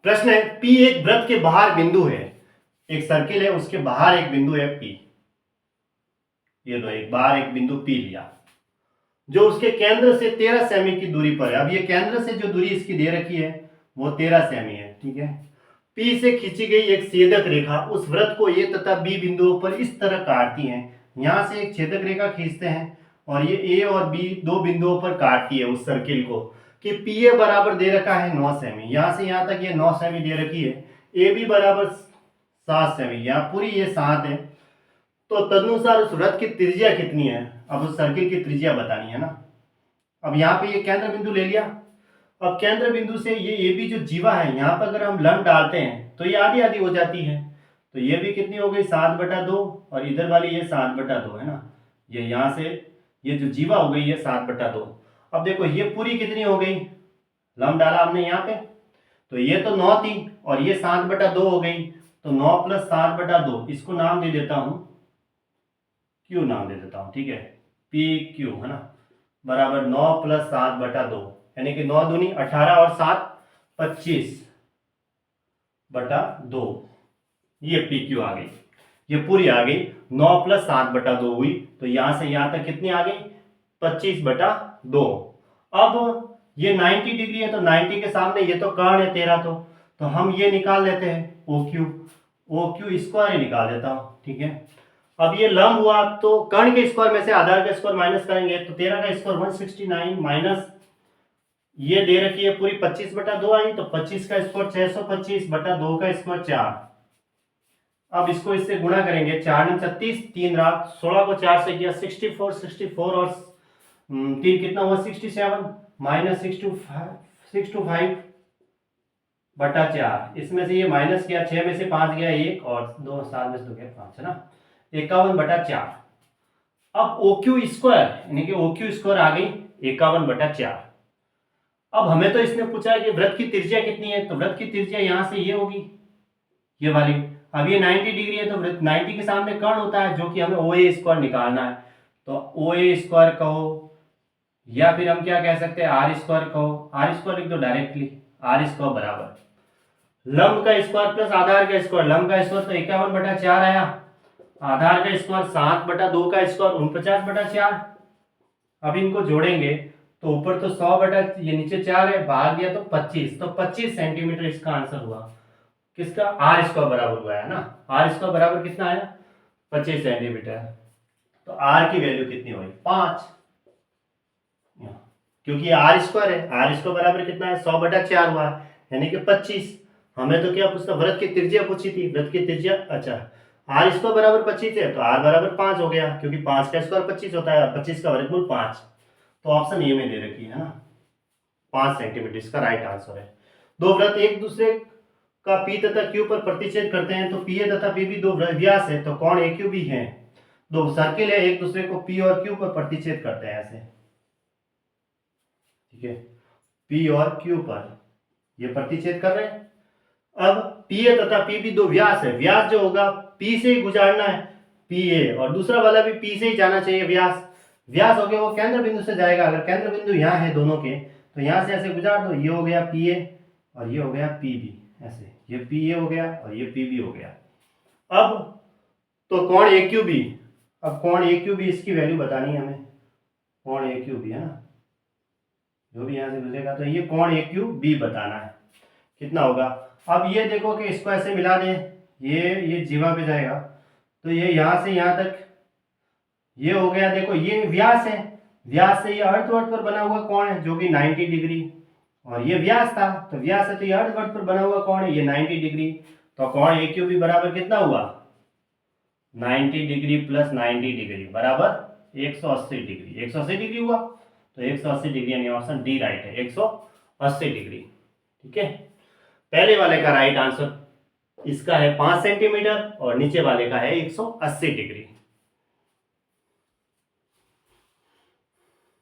प्रश्न है P एक वृत्त के बाहर बिंदु है, एक सर्किल है उसके बाहर एक बिंदु है P। ये लो एक बाहर एक बिंदु P लिया जो उसके केंद्र से 13 सेमी की दूरी पर है। अब ये केंद्र से जो दूरी इसकी दे रखी है वो 13 सेमी है, ठीक है। P से खींची गई एक छेदक रेखा उस वृत्त को A तथा B बिंदुओं पर इस तरह काटती है। यहां से एक छेदक रेखा खींचते हैं और ये A और B दो बिंदुओं पर काटती है उस सर्किल को कि PA बराबर दे रखा है 9 सेमी, यहां से यहां तक ये 9 सेमी दे रखी है। AB बराबर 7 सेमी, यहाँ पूरी ये 7 है। तो तदनुसार उस वृत्त की त्रिज्या कितनी है, अब उस सर्किल की त्रिज्या बतानी है ना। अब यहाँ पे ये केंद्र बिंदु ले लिया। अब केंद्र बिंदु से ये AB जो जीवा है यहाँ पर अगर हम लंब डालते हैं तो ये आधी आधी हो जाती है। तो ये भी कितनी हो गई 7/2 और इधर वाली ये 7/2 है ना। ये यहाँ से ये जो जीवा हो गई ये 7/2। अब देखो ये पूरी कितनी हो गई, लंब डाला हमने यहाँ पे तो ये तो 9 थी और ये 7/2 हो गई। तो 9 + 7/2 इसको नाम दे देता हूँ Q नाम दे देता हूँ, ठीक है। PQ है ना बराबर 9 + 7/2 यानी कि 9 दूनी 18 और 7 25/2। ये PQ आ गई, ये पूरी आ गई 9 + 7/2 हुई। तो यहां से यहां तक कितनी आ गई 25/2। अब ये 90 डिग्री है तो 90 के सामने ये तो कर्ण है 13 तो हम ये निकाल लेते हैं OQ स्क्वायर ही निकाल देता हूं, ठीक है। अब ये लंब हुआ तो कर्ण के स्क्वायर में से आधार का स्क्वायर माइनस करेंगे तो 13 का स्क्वायर 169 माइनस ये दे रखी है पूरी 25/2 आई तो 25 का स्क्वायर 625/2 का स्क्वायर 4। अब इसको इससे गुणा करेंगे 4 × 36 3 रात 16 को 4 से किया 64 और 3 कितना हुआ 67 माइनस 625/4। इसमें से ये माइनस किया 6 में से 5 गया 1 और 2 7 में से 2 गया 5 है ना 51/4। अब OQ स्क्वायर यानी कि OQ स्क्वायर आ गई 51/4। अब हमें तो इसने पूछा है कि वृत्त की त्रिज्या कितनी है तो वृत्त की त्रिज्या यहां से ये होगी ये वाली। अब ये 90 डिग्री है तो वृत्त 90 के सामने कर्ण होता है जो कि हमें OA स्क्वायर निकालना है। तो OA स्क्वायर कहो या फिर हम क्या कह सकते हैं R स्क्वायर कहो, R स्क्वायर लिख दो डायरेक्टली R स्क्वायर बराबर लंब का स्क्वायर प्लस आधार का स्क्वायर। लंब का स्क्वायर तो 51/4 आया, आधार का स्क्वायर 7/2 का स्क्वायर 49/4। अब इनको जोड़ेंगे तो ऊपर तो 100 ये नीचे 4 है बाहर दिया तो 25 तो 25 सेंटीमीटर इसका आंसर हुआ। किसका R स्क्वायर बराबर हुआ है ना, R स्क्वायर बराबर कितना आया 25 सेंटीमीटर। तो R की वैल्यू कितनी हुई 5 क्योंकि R स्क्वायर है, R स्क्वायर बराबर कितना है 100/4 हुआ यानी कि 25। हमें तो क्या पूछता वृत्त की त्रिज्या पूछी थी, वृत्त की त्रिज्या अच्छा R स्क्वायर बराबर 25 है तो R बराबर 5 हो गया क्योंकि 5 का स्क्वायर 25 होता है और 25 का वर्गमूल 5। तो ऑप्शन ए में दे रखी है ना 5 सेंटीमीटर इसका राइट आंसर है। दो वृत्त एक दूसरे का P तथा Q पर प्रतिच्छेद करते हैं तो PA तथा PB दो व्यास है तो कोण AQ भी है। दो सर्किल है एक दूसरे को P और Q पर प्रतिच्छेद करते हैं ऐसे, ठीक है। P और Q पर ये प्रतिच्छेद कर रहे हैं। अब PA तथा PB दो व्यास है, व्यास जो होगा P से ही गुजारना है PA और दूसरा वाला भी P से ही जाना चाहिए व्यास। व्यास हो गया वो केंद्र बिंदु से जाएगा, अगर केंद्र बिंदु यहाँ है दोनों के तो यहाँ से ऐसे गुजार दो, ये हो गया PA और ये हो गया PB ऐसे, ये PA हो गया और ये PB हो गया। अब तो कोण AQB, अब कोण AQB इसकी वैल्यू बतानी है हमें, कोण AQB है ना जो भी यहाँ से गुजरेगा तो ये कोण AQB बताना है कितना होगा। अब ये देखो कि इसको ऐसे मिला दें, ये जीवा पे जाएगा तो ये यहाँ से यहाँ तक ये हो गया। देखो ये व्यास है, व्यास से ये अर्धवर्त पर बना हुआ कोण है जो कि 90 डिग्री और ये व्यास था तो व्यास है तो ये अर्धवर्त पर बना हुआ कोण है ये 90 डिग्री। तो कोण AQB बराबर कितना हुआ 90 डिग्री प्लस 90 डिग्री बराबर 180 डिग्री। 180 डिग्री हुआ तो 180 डिग्री यानी ऑप्शन डी राइट है 180 डिग्री, ठीक है। पहले वाले का राइट आंसर इसका है 5 सेंटीमीटर और नीचे वाले का है 180 डिग्री।